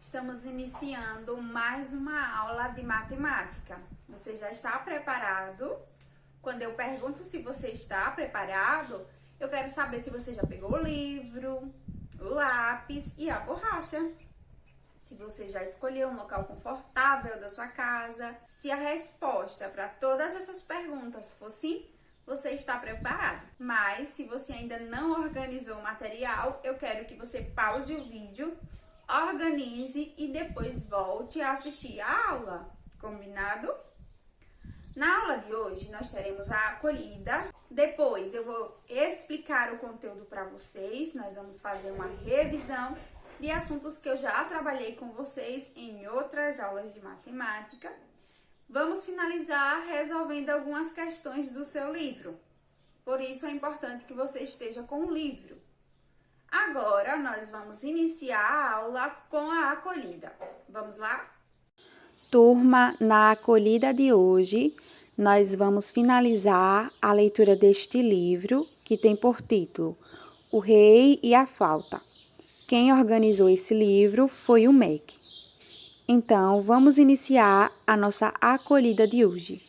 Estamos iniciando mais uma aula de matemática. Você já está preparado? Quando eu pergunto se você está preparado, eu quero saber se você já pegou o livro, o lápis e a borracha. Se você já escolheu um local confortável da sua casa. Se a resposta para todas essas perguntas for sim, você está preparado. Mas se você ainda não organizou o material, eu quero que você pause o vídeo, organize e depois volte a assistir a aula. Combinado? Na aula de hoje, nós teremos a acolhida. Depois eu vou explicar o conteúdo para vocês. Nós vamos fazer uma revisão de assuntos que eu já trabalhei com vocês em outras aulas de matemática. Vamos finalizar resolvendo algumas questões do seu livro. Por isso é importante que você esteja com o livro. Agora, nós vamos iniciar a aula com a acolhida. Vamos lá? Turma, na acolhida de hoje, nós vamos finalizar a leitura deste livro, que tem por título O Rei e a Flauta. Quem organizou esse livro foi o MEC. Então, vamos iniciar a nossa acolhida de hoje.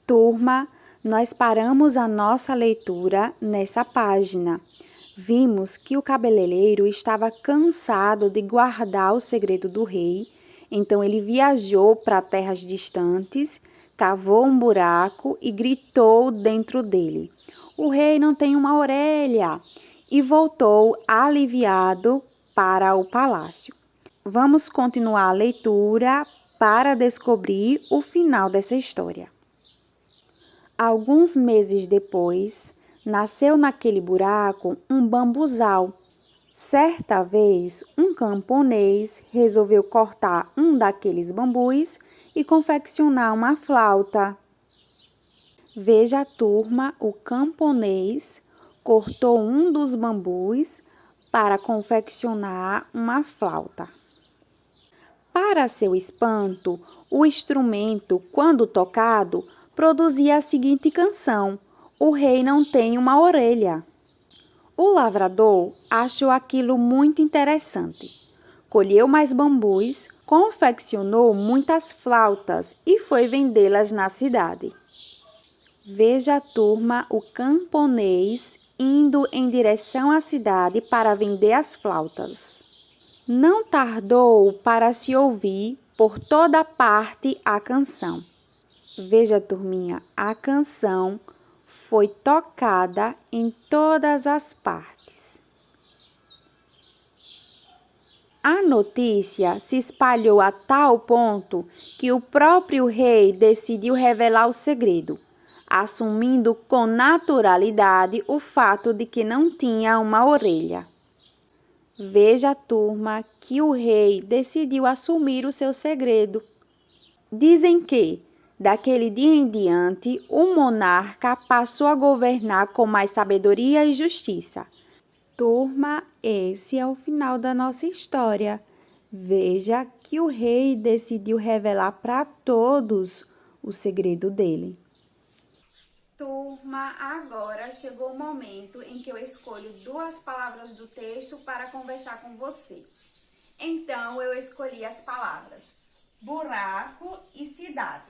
Turma, nós paramos a nossa leitura nessa página. Vimos que o cabeleireiro estava cansado de guardar o segredo do rei, então ele viajou para terras distantes, cavou um buraco e gritou dentro dele: "O rei não tem uma orelha!" e voltou aliviado para o palácio. Vamos continuar a leitura para descobrir o final dessa história. Alguns meses depois, nasceu naquele buraco um bambuzal. Certa vez, um camponês resolveu cortar um daqueles bambus e confeccionar uma flauta. Veja, turma, o camponês cortou um dos bambus para confeccionar uma flauta. Para seu espanto, o instrumento, quando tocado, produzia a seguinte canção: "O rei não tem uma orelha." O lavrador achou aquilo muito interessante. Colheu mais bambus, confeccionou muitas flautas e foi vendê-las na cidade. Veja, turma, o camponês indo em direção à cidade para vender as flautas. Não tardou para se ouvir por toda parte a canção. Veja, turminha, a canção foi tocada em todas as partes. A notícia se espalhou a tal ponto que o próprio rei decidiu revelar o segredo, assumindo com naturalidade o fato de que não tinha uma orelha. Veja, turma, que o rei decidiu assumir o seu segredo. Dizem que, daquele dia em diante, o monarca passou a governar com mais sabedoria e justiça. Turma, esse é o final da nossa história. Veja que o rei decidiu revelar para todos o segredo dele. Turma, agora chegou o momento em que eu escolho duas palavras do texto para conversar com vocês. Então, eu escolhi as palavras buraco e cidade.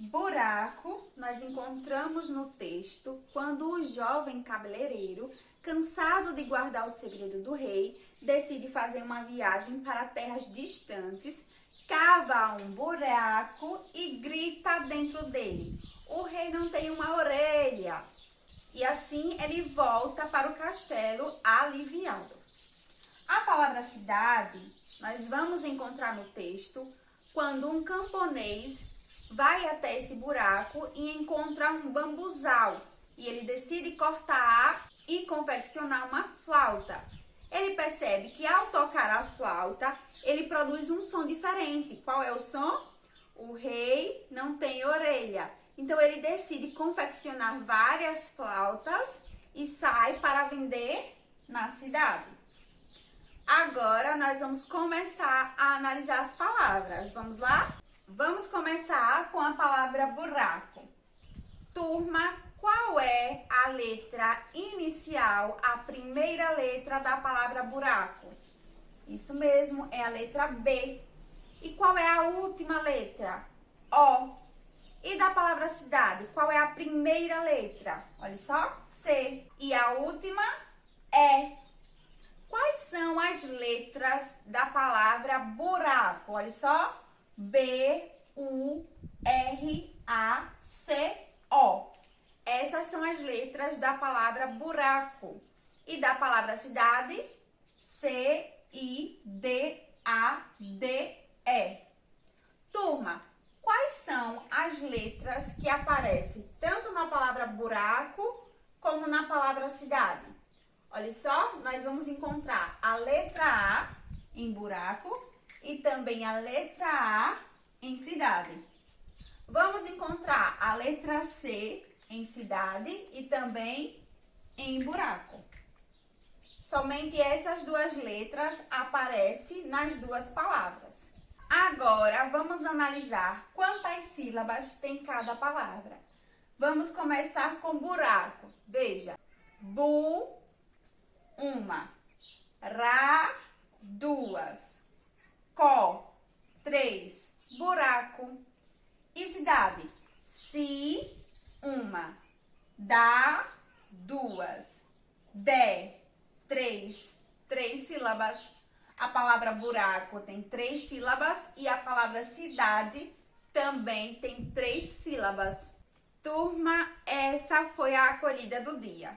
Buraco, nós encontramos no texto quando o jovem cabeleireiro, cansado de guardar o segredo do rei, decide fazer uma viagem para terras distantes, cava um buraco e grita dentro dele: "O rei não tem uma orelha!" E assim ele volta para o castelo aliviado. A palavra cidade nós vamos encontrar no texto quando um camponês vai até esse buraco e encontra um bambuzal e ele decide cortar e confeccionar uma flauta. Ele percebe que ao tocar a flauta, ele produz um som diferente. Qual é o som? O rei não tem orelha. Então ele decide confeccionar várias flautas e sai para vender na cidade. Agora nós vamos começar a analisar as palavras. Vamos lá? Vamos começar com a palavra buraco. Turma, qual é a letra inicial, a primeira letra da palavra buraco? Isso mesmo, é a letra B. E qual é a última letra? O. E da palavra cidade, qual é a primeira letra? Olha só, C. E a última, E. Quais são as letras da palavra buraco? Olha só, B-U-R-A-C-O. Essas são as letras da palavra buraco. E da palavra cidade, C-I-D-A-D-E. Turma, quais são as letras que aparecem tanto na palavra buraco como na palavra cidade? Olha só, nós vamos encontrar a letra A em buraco e também a letra A em cidade. Vamos encontrar a letra C em cidade e também em buraco. Somente essas duas letras aparecem nas duas palavras. Agora, vamos analisar quantas sílabas tem cada palavra. Vamos começar com buraco. Veja, bu, uma, ra, duas, có, três, buraco. E cidade, si, uma, dá, duas, dé, três sílabas. A palavra buraco tem 3 sílabas e a palavra cidade também tem 3 sílabas. Turma, essa foi a acolhida do dia.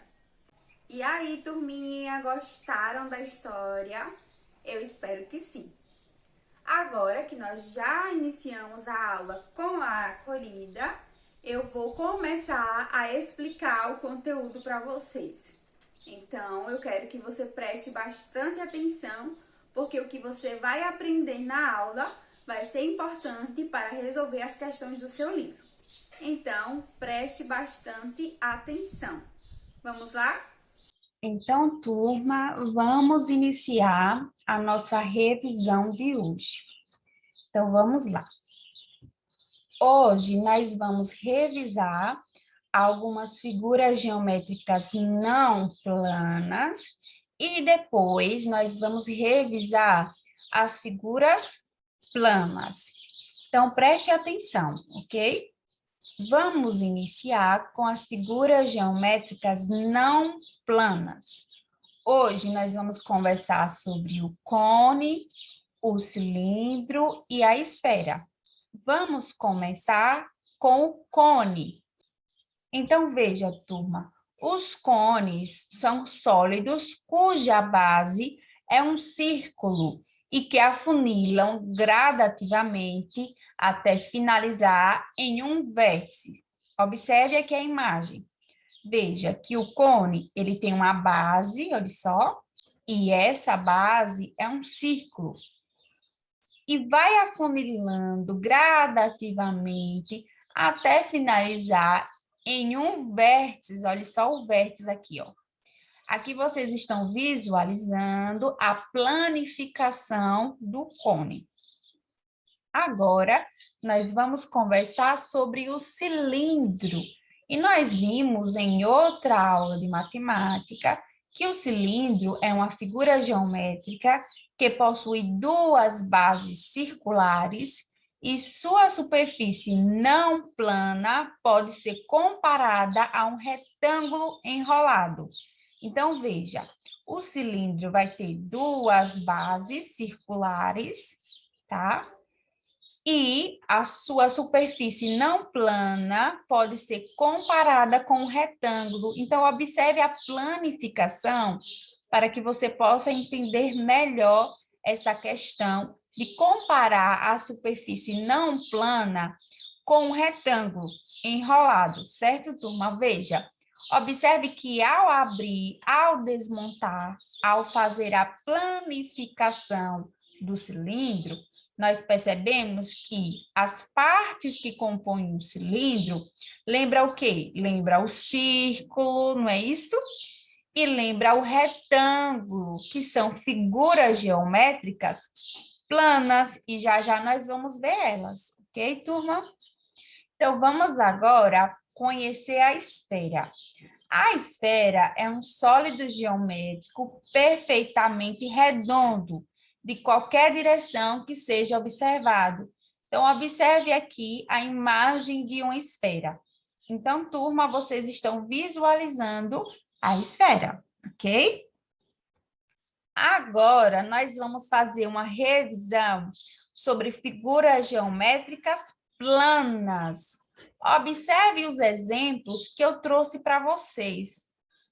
E aí, turminha, gostaram da história? Eu espero que sim. Agora que nós já iniciamos a aula com a acolhida, eu vou começar a explicar o conteúdo para vocês. Então, eu quero que você preste bastante atenção, porque o que você vai aprender na aula vai ser importante para resolver as questões do seu livro. Então, preste bastante atenção. Vamos lá? Então, turma, vamos iniciar a nossa revisão de hoje. Então, vamos lá. Hoje, nós vamos revisar algumas figuras geométricas não planas e depois nós vamos revisar as figuras planas. Então, preste atenção, ok? Vamos iniciar com as figuras geométricas não planas. Hoje nós vamos conversar sobre o cone, o cilindro e a esfera. Vamos começar com o cone. Então, veja, turma, os cones são sólidos cuja base é um círculo e que afunilam gradativamente até finalizar em um vértice. Observe aqui a imagem. Veja que o cone, ele tem uma base, olha só, e essa base é um círculo. E vai afunilando gradativamente até finalizar em um vértice, olha só o vértice aqui, ó. Aqui vocês estão visualizando a planificação do cone. Agora, nós vamos conversar sobre o cilindro. E nós vimos em outra aula de matemática que o cilindro é uma figura geométrica que possui duas bases circulares e sua superfície não plana pode ser comparada a um retângulo enrolado. Então, veja, o cilindro vai ter duas bases circulares, tá? E a sua superfície não plana pode ser comparada com um retângulo. Então, observe a planificação para que você possa entender melhor essa questão de comparar a superfície não plana com um retângulo enrolado, certo, turma? Veja, observe que ao abrir, ao desmontar, ao fazer a planificação do cilindro, nós percebemos que as partes que compõem o cilindro, lembra o quê? Lembra o círculo, não é isso? E lembra o retângulo, que são figuras geométricas planas, e já já nós vamos ver elas, ok, turma? Então, vamos agora conhecer a esfera. A esfera é um sólido geométrico perfeitamente redondo, de qualquer direção que seja observado. Então, observe aqui a imagem de uma esfera. Então, turma, vocês estão visualizando a esfera, ok? Agora, nós vamos fazer uma revisão sobre figuras geométricas planas. Observe os exemplos que eu trouxe para vocês.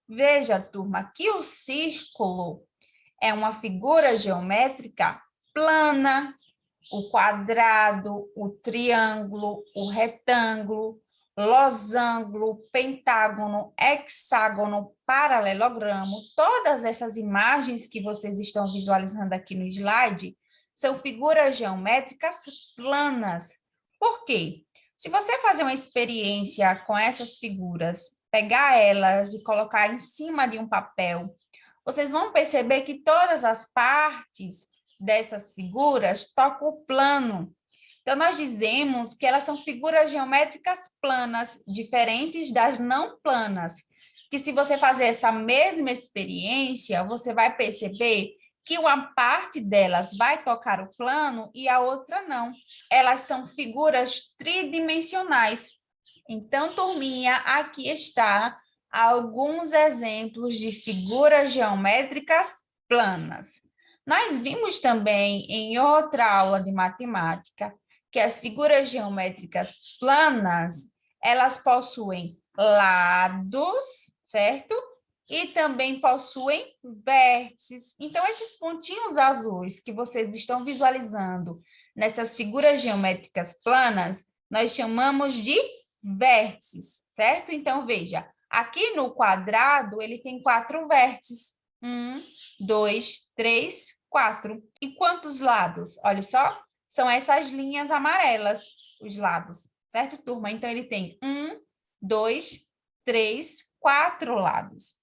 Veja, turma, que o círculo é uma figura geométrica plana, o quadrado, o triângulo, o retângulo, losango, pentágono, hexágono, paralelogramo, todas essas imagens que vocês estão visualizando aqui no slide são figuras geométricas planas. Por quê? Se você fazer uma experiência com essas figuras, pegar elas e colocar em cima de um papel, vocês vão perceber que todas as partes dessas figuras tocam o plano. Então, nós dizemos que elas são figuras geométricas planas, diferentes das não planas, que se você fazer essa mesma experiência, você vai perceber que uma parte delas vai tocar o plano e a outra não. Elas são figuras tridimensionais. Então, turminha, aqui está alguns exemplos de figuras geométricas planas. Nós vimos também em outra aula de matemática que as figuras geométricas planas, elas possuem lados, certo? E também possuem vértices. Então, esses pontinhos azuis que vocês estão visualizando nessas figuras geométricas planas, nós chamamos de vértices, certo? Então, veja, aqui no quadrado, ele tem 4 vértices. 1, 2, 3, 4. E quantos lados? Olha só, são essas linhas amarelas, os lados, certo, turma? Então, ele tem 1, 2, 3, 4 lados.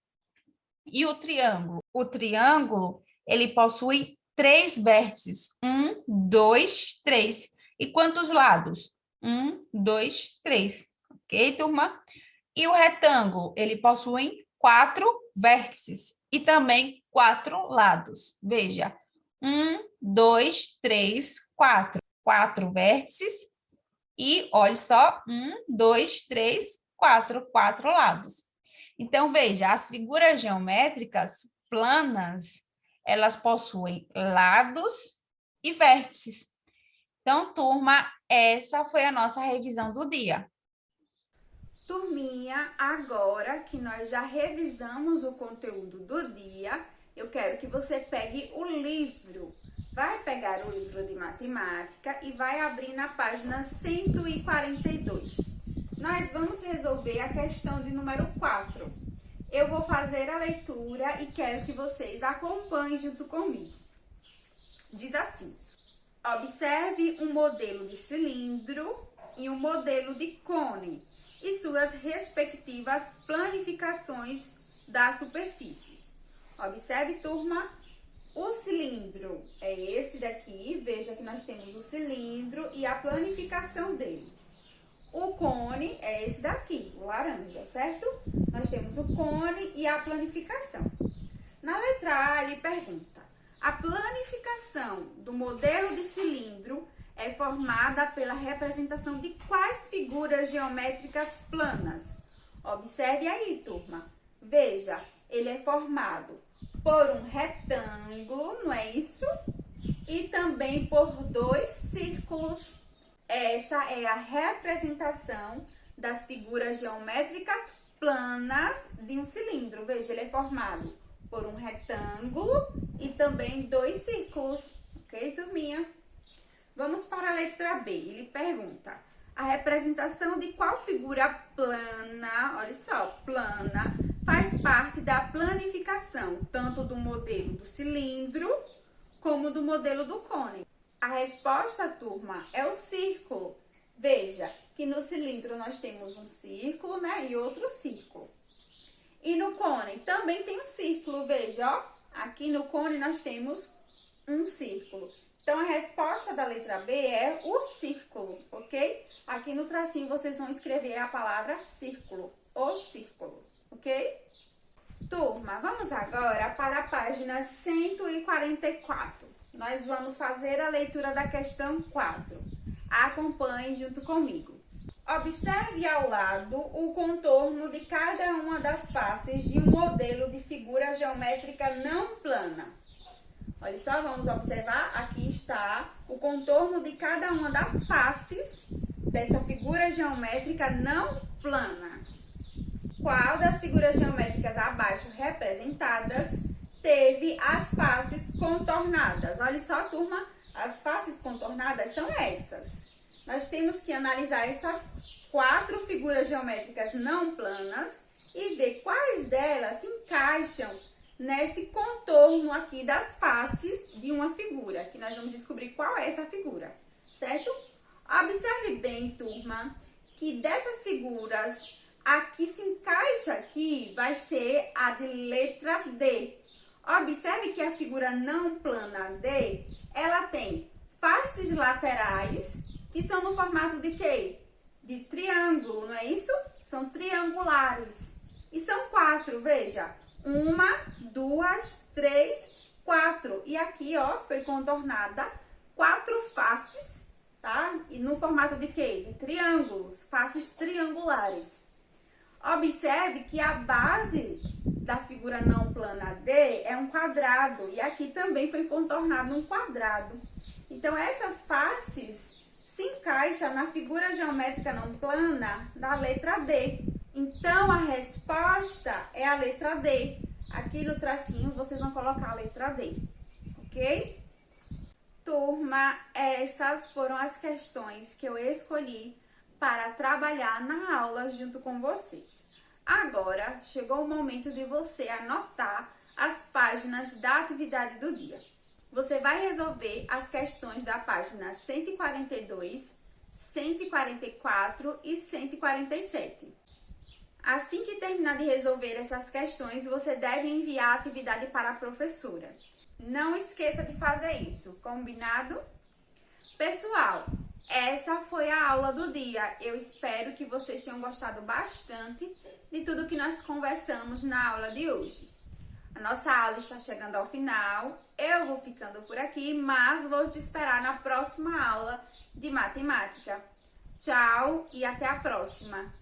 E o triângulo? O triângulo, ele possui 3 vértices. 1, 2, 3. E quantos lados? 1, 2, 3. Ok, turma? E o retângulo, ele possui 4 vértices e também 4 lados. Veja, 1, 2, 3, 4. 4 vértices e, olha só, 1, 2, 3, 4. 4 lados. Então, veja, as figuras geométricas planas, elas possuem lados e vértices. Então, turma, essa foi a nossa revisão do dia. Turminha, agora que nós já revisamos o conteúdo do dia, eu quero que você pegue o livro. Vai pegar o livro de matemática e vai abrir na página 142. Nós vamos resolver a questão de número 4. Eu vou fazer a leitura e quero que vocês acompanhem junto comigo. Diz assim: observe um modelo de cilindro e um modelo de cone e suas respectivas planificações das superfícies. Observe, turma, o cilindro é esse daqui. Veja que nós temos o cilindro e a planificação dele. O cone é esse daqui, o laranja, certo? Nós temos o cone e a planificação. Na letra A, ele pergunta: a planificação do modelo de cilindro é formada pela representação de quais figuras geométricas planas? Observe aí, turma. Veja, ele é formado por um retângulo, não é isso? E também por 2 círculos. Essa é a representação das figuras geométricas planas de um cilindro. Veja, ele é formado por um retângulo e também 2 círculos. Ok, turminha? Vamos para a letra B. Ele pergunta: a representação de qual figura plana, olha só, plana, faz parte da planificação, tanto do modelo do cilindro como do modelo do cone? A resposta, turma, é o círculo. Veja que no cilindro nós temos um círculo, né, e outro círculo. E no cone também tem um círculo, veja, ó. Aqui no cone nós temos um círculo. Então, a resposta da letra B é o círculo, ok? Aqui no tracinho vocês vão escrever a palavra círculo, o círculo, ok? Turma, vamos agora para a página 144. nós vamos fazer a leitura da questão 4. Acompanhe junto comigo. Observe ao lado o contorno de cada uma das faces de um modelo de figura geométrica não plana. Olha só, vamos observar, aqui está o contorno de cada uma das faces dessa figura geométrica não plana. Qual das figuras geométricas abaixo representadas teve as faces contornadas? Olha só, turma, as faces contornadas são essas. Nós temos que analisar essas 4 figuras geométricas não planas e ver quais delas se encaixam nesse contorno aqui das faces de uma figura, que nós vamos descobrir qual é essa figura, certo? Observe bem, turma, que dessas figuras, a que se encaixa aqui vai ser a de letra D. Observe que a figura não plana D, ela tem faces laterais, que são no formato de quê? De triângulo, não é isso? São triangulares. E são 4, veja. 1, 2, 3, 4. E aqui, ó, foi contornada 4 faces, tá? E no formato de quê? De triângulos, faces triangulares. Observe que a base da figura não plana D é um quadrado. E aqui também foi contornado um quadrado. Então, essas faces se encaixam na figura geométrica não plana da letra D. Então, a resposta é a letra D. Aqui no tracinho, vocês vão colocar a letra D, ok? Turma, essas foram as questões que eu escolhi para trabalhar na aula junto com vocês. Agora, chegou o momento de você anotar as páginas da atividade do dia. Você vai resolver as questões da página 142, 144 e 147. Assim que terminar de resolver essas questões, você deve enviar a atividade para a professora. Não esqueça de fazer isso, combinado? Pessoal, essa foi a aula do dia. Eu espero que vocês tenham gostado bastante de tudo que nós conversamos na aula de hoje. A nossa aula está chegando ao final. Eu vou ficando por aqui, mas vou te esperar na próxima aula de matemática. Tchau e até a próxima!